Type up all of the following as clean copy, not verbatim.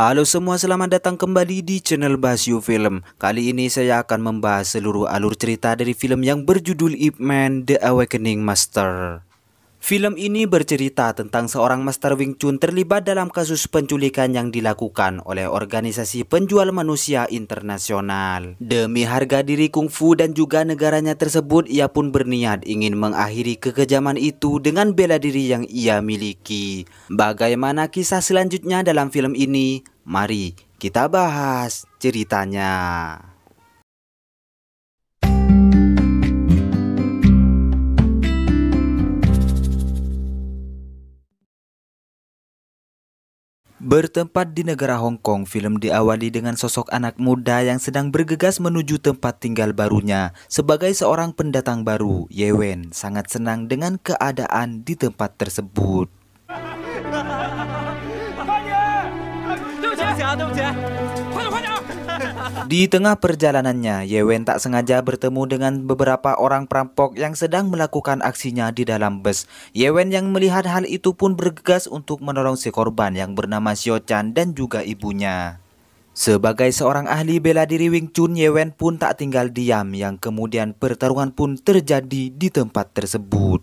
Halo semua, selamat datang kembali di channel Basyu Film. Kali ini saya akan membahas seluruh alur cerita dari film yang berjudul Ip Man The Awakening Master. Film ini bercerita tentang seorang Master Wing Chun terlibat dalam kasus penculikan yang dilakukan oleh organisasi penjual manusia internasional. Demi harga diri kungfu dan juga negaranya tersebut, ia pun berniat ingin mengakhiri kekejaman itu dengan bela diri yang ia miliki. Bagaimana kisah selanjutnya dalam film ini? Mari kita bahas ceritanya. Bertempat di negara Hong Kong, film diawali dengan sosok anak muda yang sedang bergegas menuju tempat tinggal barunya. Sebagai seorang pendatang baru, Ye Wen sangat senang dengan keadaan di tempat tersebut. Di tengah perjalanannya, Ye Wen tak sengaja bertemu dengan beberapa orang perampok yang sedang melakukan aksinya di dalam bus. Ye Wen yang melihat hal itu pun bergegas untuk menolong si korban yang bernama Xiao Chan dan juga ibunya. Sebagai seorang ahli bela diri Wing Chun, Ye Wen pun tak tinggal diam, yang kemudian pertarungan pun terjadi di tempat tersebut.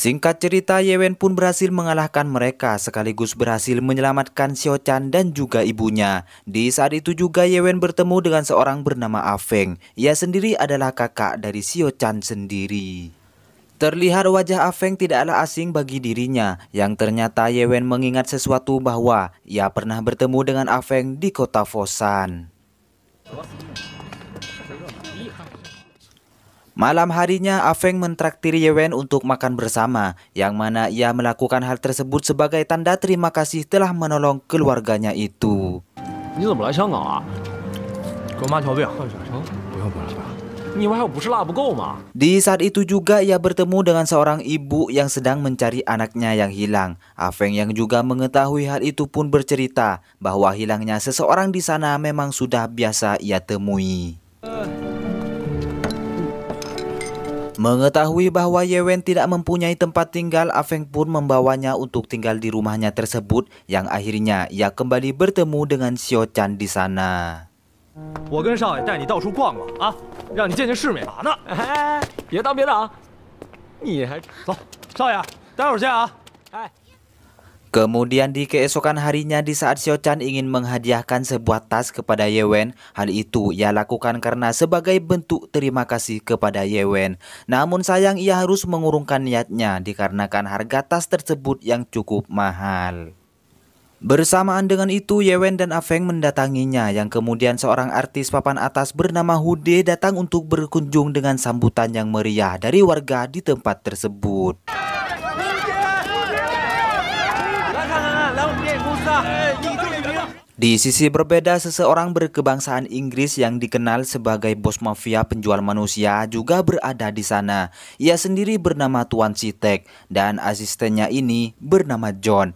Singkat cerita, Ye Wen pun berhasil mengalahkan mereka sekaligus berhasil menyelamatkan Xiao Chan dan juga ibunya. Di saat itu juga Ye Wen bertemu dengan seorang bernama Ah Feng. Ia sendiri adalah kakak dari Xiao Chan sendiri. Terlihat wajah Ah Feng tidaklah asing bagi dirinya, yang ternyata Ye Wen mengingat sesuatu bahwa ia pernah bertemu dengan Ah Feng di kota Foshan. Malam harinya, Ah Feng mentraktir Ye Wen untuk makan bersama, yang mana ia melakukan hal tersebut sebagai tanda terima kasih telah menolong keluarganya itu. Di saat itu juga ia bertemu dengan seorang ibu yang sedang mencari anaknya yang hilang. Ah Feng yang juga mengetahui hal itu pun bercerita bahwa hilangnya seseorang di sana memang sudah biasa ia temui. Mengetahui bahwa Ye Wen tidak mempunyai tempat tinggal, Ah Feng pun membawanya untuk tinggal di rumahnya tersebut, yang akhirnya ia kembali bertemu dengan Xiao Chan di sana. Kemudian di keesokan harinya, di saat Xiao Chan ingin menghadiahkan sebuah tas kepada Ye Wen, hal itu ia lakukan karena sebagai bentuk terima kasih kepada Ye Wen. Namun sayang ia harus mengurungkan niatnya dikarenakan harga tas tersebut yang cukup mahal. Bersamaan dengan itu, Ye Wen dan Ah Feng mendatanginya, yang kemudian seorang artis papan atas bernama Hude datang untuk berkunjung dengan sambutan yang meriah dari warga di tempat tersebut. Di sisi berbeda, seseorang berkebangsaan Inggris yang dikenal sebagai bos mafia penjual manusia juga berada di sana. Ia sendiri bernama Tuan Sitek dan asistennya ini bernama John.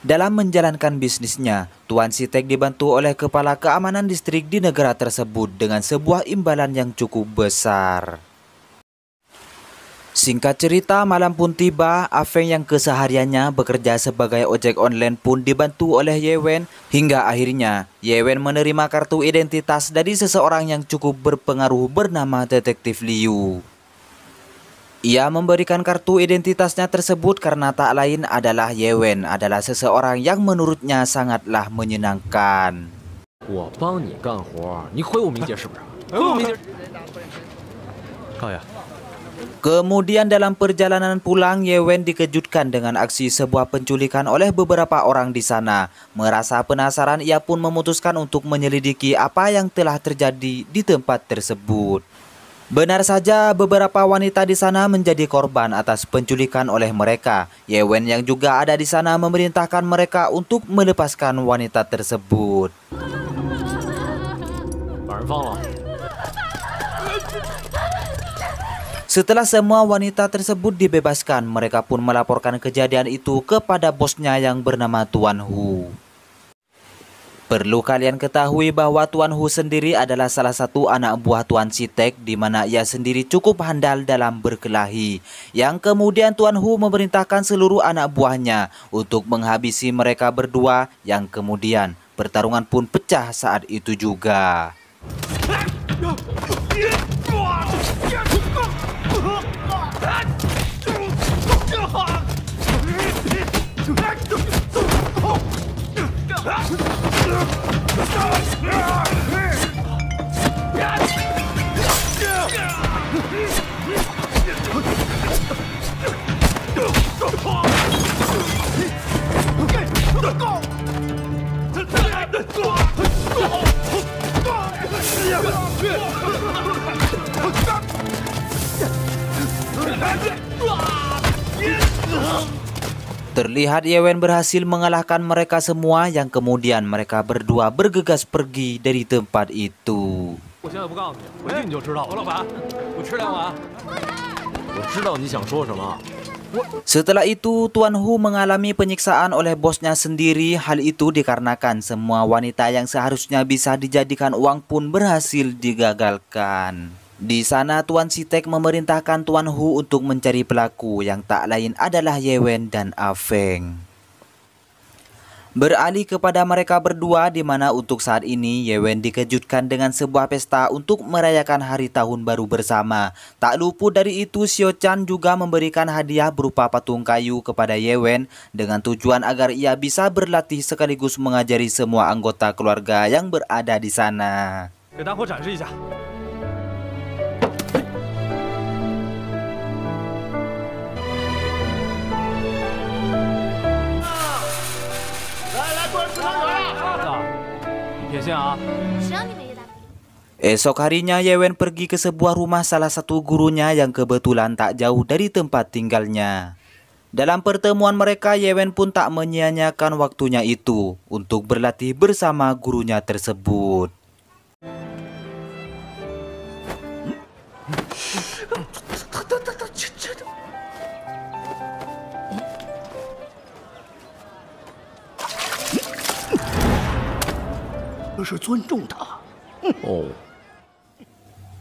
Dalam menjalankan bisnisnya, Tuan Sitek dibantu oleh kepala keamanan distrik di negara tersebut dengan sebuah imbalan yang cukup besar. Singkat cerita, malam pun tiba. Ah Feng yang kesehariannya bekerja sebagai ojek online pun dibantu oleh Ye Wen, hingga akhirnya Ye Wen menerima kartu identitas dari seseorang yang cukup berpengaruh bernama Detektif Liu. Ia memberikan kartu identitasnya tersebut karena tak lain adalah Ye Wen adalah seseorang yang menurutnya sangatlah menyenangkan. Kemudian dalam perjalanan pulang, Ye Wen dikejutkan dengan aksi sebuah penculikan oleh beberapa orang di sana. Merasa penasaran, ia pun memutuskan untuk menyelidiki apa yang telah terjadi di tempat tersebut. Benar saja, beberapa wanita di sana menjadi korban atas penculikan oleh mereka. Ye Wen yang juga ada di sana memerintahkan mereka untuk melepaskan wanita tersebut. Setelah semua wanita tersebut dibebaskan, mereka pun melaporkan kejadian itu kepada bosnya yang bernama Tuan Hu. Perlu kalian ketahui bahwa Tuan Hu sendiri adalah salah satu anak buah Tuan Sitek, di mana ia sendiri cukup handal dalam berkelahi. Yang kemudian Tuan Hu memerintahkan seluruh anak buahnya untuk menghabisi mereka berdua, yang kemudian pertarungan pun pecah saat itu juga. Terlihat Ye Wen berhasil mengalahkan mereka semua, yang kemudian mereka berdua bergegas pergi dari tempat itu. Setelah itu, Tuan Hu mengalami penyiksaan oleh bosnya sendiri. Hal itu dikarenakan semua wanita yang seharusnya bisa dijadikan uang pun berhasil digagalkan. Di sana Tuan Sitek memerintahkan Tuan Hu untuk mencari pelaku, yang tak lain adalah Ye Wen dan Ah Feng. Beralih kepada mereka berdua, di mana untuk saat ini Ye Wen dikejutkan dengan sebuah pesta untuk merayakan hari tahun baru bersama. Tak luput dari itu, Xiao Chan juga memberikan hadiah berupa patung kayu kepada Ye Wen dengan tujuan agar ia bisa berlatih sekaligus mengajari semua anggota keluarga yang berada di sana. Esok harinya Ye Wen pergi ke sebuah rumah salah satu gurunya yang kebetulan tak jauh dari tempat tinggalnya. Dalam pertemuan mereka, Ye Wen pun tak menyia-nyiakan waktunya itu untuk berlatih bersama gurunya tersebut.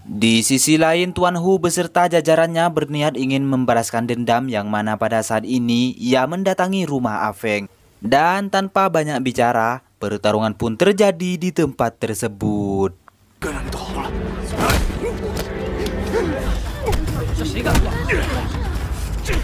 Di sisi lain, Tuan Hu beserta jajarannya berniat ingin membalaskan dendam, yang mana pada saat ini ia mendatangi rumah Ah Feng. Dan tanpa banyak bicara, pertarungan pun terjadi di tempat tersebut.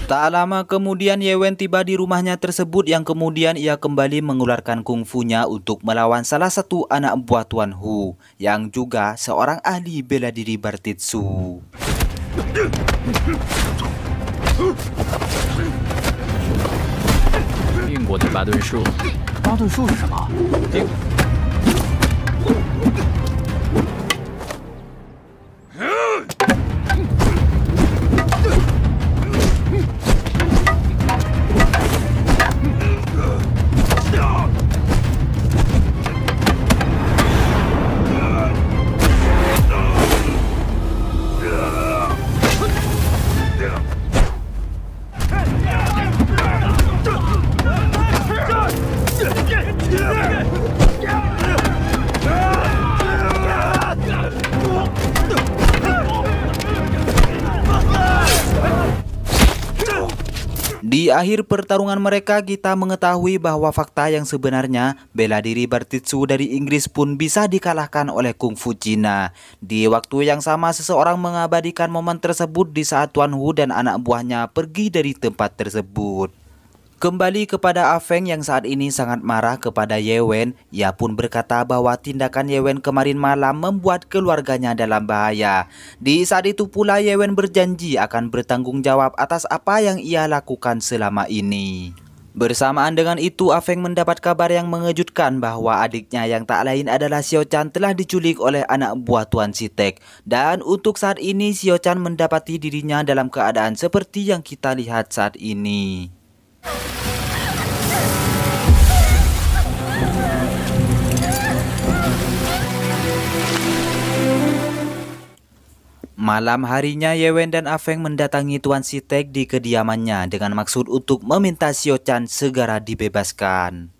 Tak lama kemudian Ye Wen tiba di rumahnya tersebut, yang kemudian ia kembali mengeluarkan kungfunya untuk melawan salah satu anak buah Tuan Hu yang juga seorang ahli bela diri Bartitsu. Di akhir pertarungan mereka, kita mengetahui bahwa fakta yang sebenarnya bela diri Bartitsu dari Inggris pun bisa dikalahkan oleh kungfu Cina. Di waktu yang sama, seseorang mengabadikan momen tersebut di saat Tuan Hu dan anak buahnya pergi dari tempat tersebut. Kembali kepada Afeng yang saat ini sangat marah kepada Yewen, ia pun berkata bahwa tindakan Yewen kemarin malam membuat keluarganya dalam bahaya. Di saat itu pula Yewen berjanji akan bertanggung jawab atas apa yang ia lakukan selama ini. Bersamaan dengan itu, Afeng mendapat kabar yang mengejutkan bahwa adiknya yang tak lain adalah Xiao Chan telah diculik oleh anak buah Tuan Sitek. Dan untuk saat ini Xiao Chan mendapati dirinya dalam keadaan seperti yang kita lihat saat ini. Malam harinya Yewen dan Afeng mendatangi Tuan Sitek di kediamannya dengan maksud untuk meminta Xiao Chan segera dibebaskan.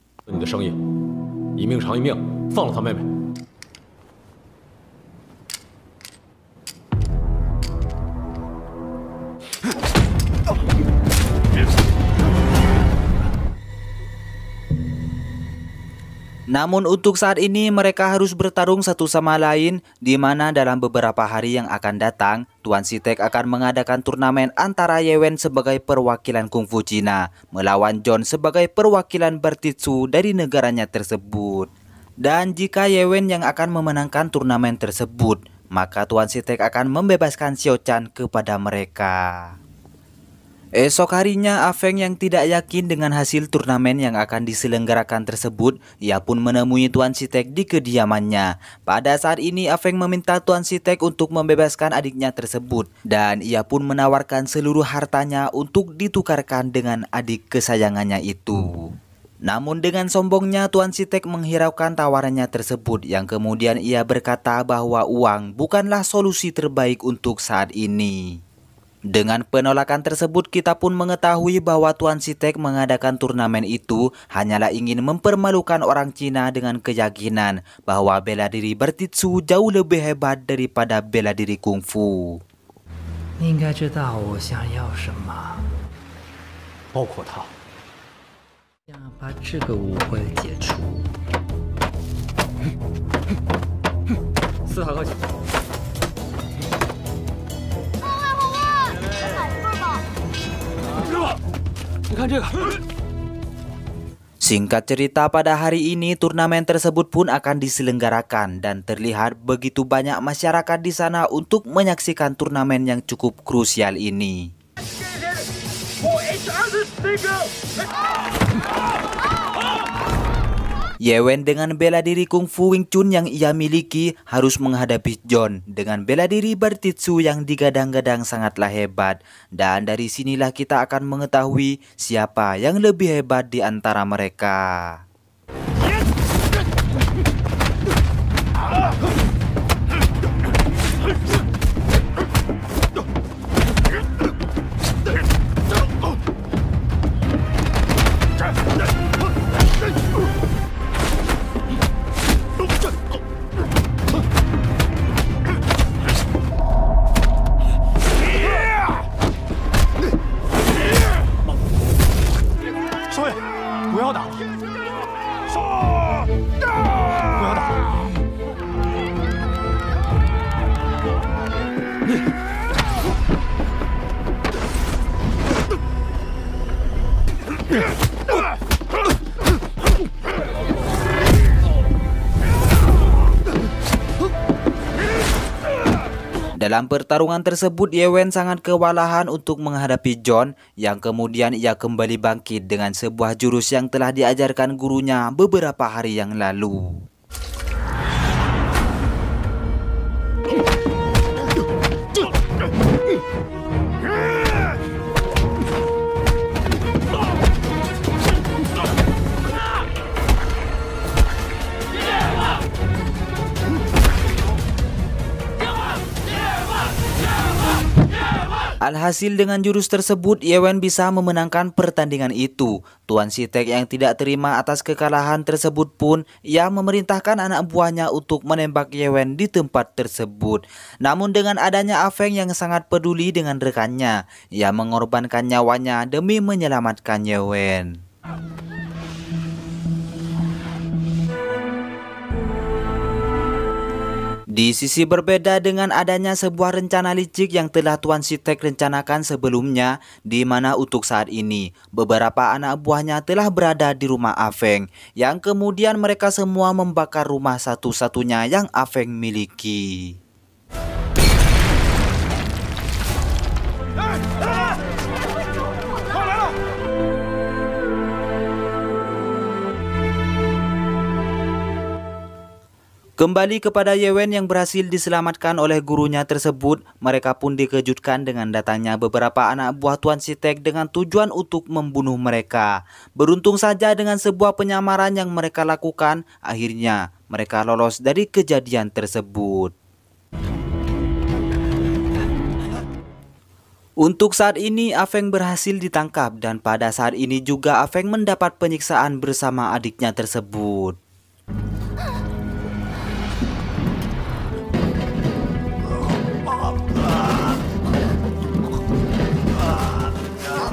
Namun untuk saat ini mereka harus bertarung satu sama lain, di mana dalam beberapa hari yang akan datang, Tuan Sitek akan mengadakan turnamen antara Yewen sebagai perwakilan kungfu Cina melawan John sebagai perwakilan Bartitsu dari negaranya tersebut. Dan jika Yewen yang akan memenangkan turnamen tersebut, maka Tuan Sitek akan membebaskan Xiao Chan kepada mereka. Esok harinya, Afeng yang tidak yakin dengan hasil turnamen yang akan diselenggarakan tersebut, ia pun menemui Tuan Sitek di kediamannya. Pada saat ini, Afeng meminta Tuan Sitek untuk membebaskan adiknya tersebut, dan ia pun menawarkan seluruh hartanya untuk ditukarkan dengan adik kesayangannya itu. Namun dengan sombongnya Tuan Sitek menghiraukan tawarannya tersebut, yang kemudian ia berkata bahwa uang bukanlah solusi terbaik untuk saat ini. Dengan penolakan tersebut, kita pun mengetahui bahwa Tuan Sitek mengadakan turnamen itu hanyalah ingin mempermalukan orang Cina dengan keyakinan bahwa bela diri Bartitsu jauh lebih hebat daripada bela diri kungfu. Singkat cerita, pada hari ini turnamen tersebut pun akan diselenggarakan dan terlihat begitu banyak masyarakat di sana untuk menyaksikan turnamen yang cukup krusial ini. Yewen dengan bela diri kungfu Wing Chun yang ia miliki harus menghadapi John dengan bela diri Bartitsu yang digadang-gadang sangatlah hebat. Dan dari sinilah kita akan mengetahui siapa yang lebih hebat di antara mereka. Dalam pertarungan tersebut, Yewen sangat kewalahan untuk menghadapi John, yang kemudian ia kembali bangkit dengan sebuah jurus yang telah diajarkan gurunya beberapa hari yang lalu. Alhasil dengan jurus tersebut, Yewen bisa memenangkan pertandingan itu. Tuan Sitek yang tidak terima atas kekalahan tersebut pun, ia memerintahkan anak buahnya untuk menembak Yewen di tempat tersebut. Namun dengan adanya Afeng yang sangat peduli dengan rekannya, ia mengorbankan nyawanya demi menyelamatkan Yewen. Di sisi berbeda dengan adanya sebuah rencana licik yang telah Tuan Sitek rencanakan sebelumnya, di mana untuk saat ini beberapa anak buahnya telah berada di rumah Afeng, yang kemudian mereka semua membakar rumah satu-satunya yang Afeng miliki. Kembali kepada Yewen yang berhasil diselamatkan oleh gurunya tersebut, mereka pun dikejutkan dengan datangnya beberapa anak buah Tuan Sitek dengan tujuan untuk membunuh mereka. Beruntung saja dengan sebuah penyamaran yang mereka lakukan, akhirnya mereka lolos dari kejadian tersebut. Untuk saat ini Afeng berhasil ditangkap dan pada saat ini juga Afeng mendapat penyiksaan bersama adiknya tersebut.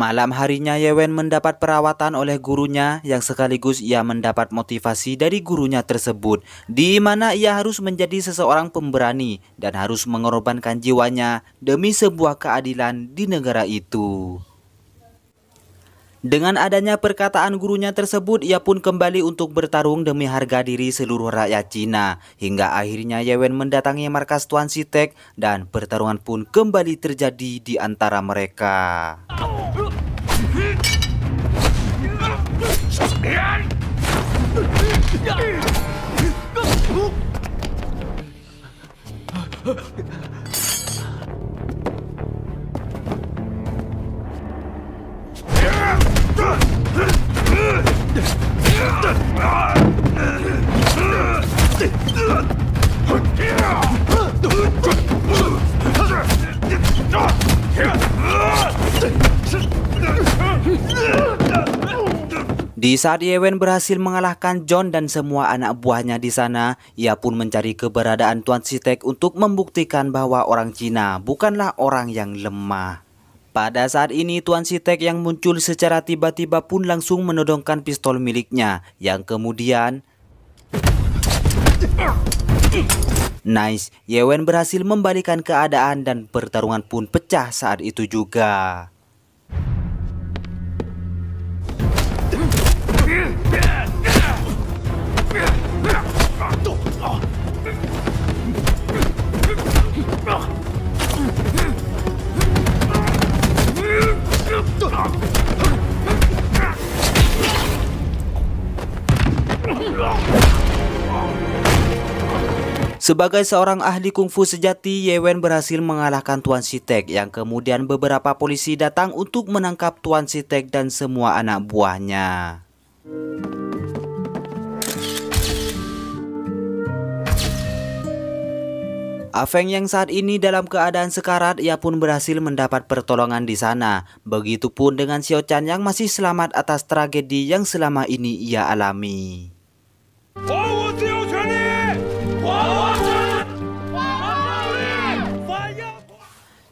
Malam harinya Yewen mendapat perawatan oleh gurunya yang sekaligus ia mendapat motivasi dari gurunya tersebut, di mana ia harus menjadi seseorang pemberani dan harus mengorbankan jiwanya demi sebuah keadilan di negara itu. Dengan adanya perkataan gurunya tersebut, ia pun kembali untuk bertarung demi harga diri seluruh rakyat Cina. Hingga akhirnya Yewen mendatangi markas Tuan Sitek dan pertarungan pun kembali terjadi di antara mereka. Di saat Yewen berhasil mengalahkan John dan semua anak buahnya di sana, ia pun mencari keberadaan Tuan Sitek untuk membuktikan bahwa orang Cina bukanlah orang yang lemah. Pada saat ini Tuan Sitek yang muncul secara tiba-tiba pun langsung menodongkan pistol miliknya, yang kemudian nice, Yewen berhasil membalikan keadaan dan pertarungan pun pecah saat itu juga. Sebagai seorang ahli kungfu sejati, Yewen berhasil mengalahkan Tuan Sitek yang kemudian beberapa polisi datang untuk menangkap Tuan Sitek dan semua anak buahnya. Afeng yang saat ini dalam keadaan sekarat, ia pun berhasil mendapat pertolongan di sana. Begitupun dengan Xiao Chan yang masih selamat atas tragedi yang selama ini ia alami.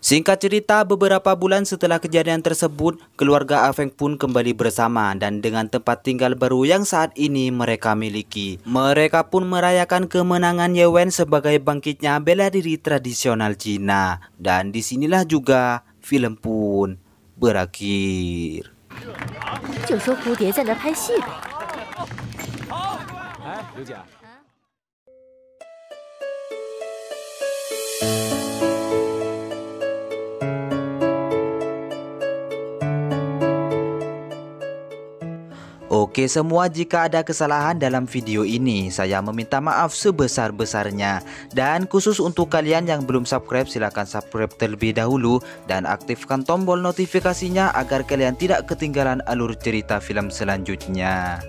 Singkat cerita, beberapa bulan setelah kejadian tersebut, keluarga Afeng pun kembali bersama dan dengan tempat tinggal baru yang saat ini mereka miliki. Mereka pun merayakan kemenangan Yewen sebagai bangkitnya bela diri tradisional Cina. Dan disinilah juga film pun berakhir. Oke semua, jika ada kesalahan dalam video ini, saya meminta maaf sebesar-besarnya. Dan khusus untuk kalian yang belum subscribe, silahkan subscribe terlebih dahulu dan aktifkan tombol notifikasinya agar kalian tidak ketinggalan alur cerita film selanjutnya.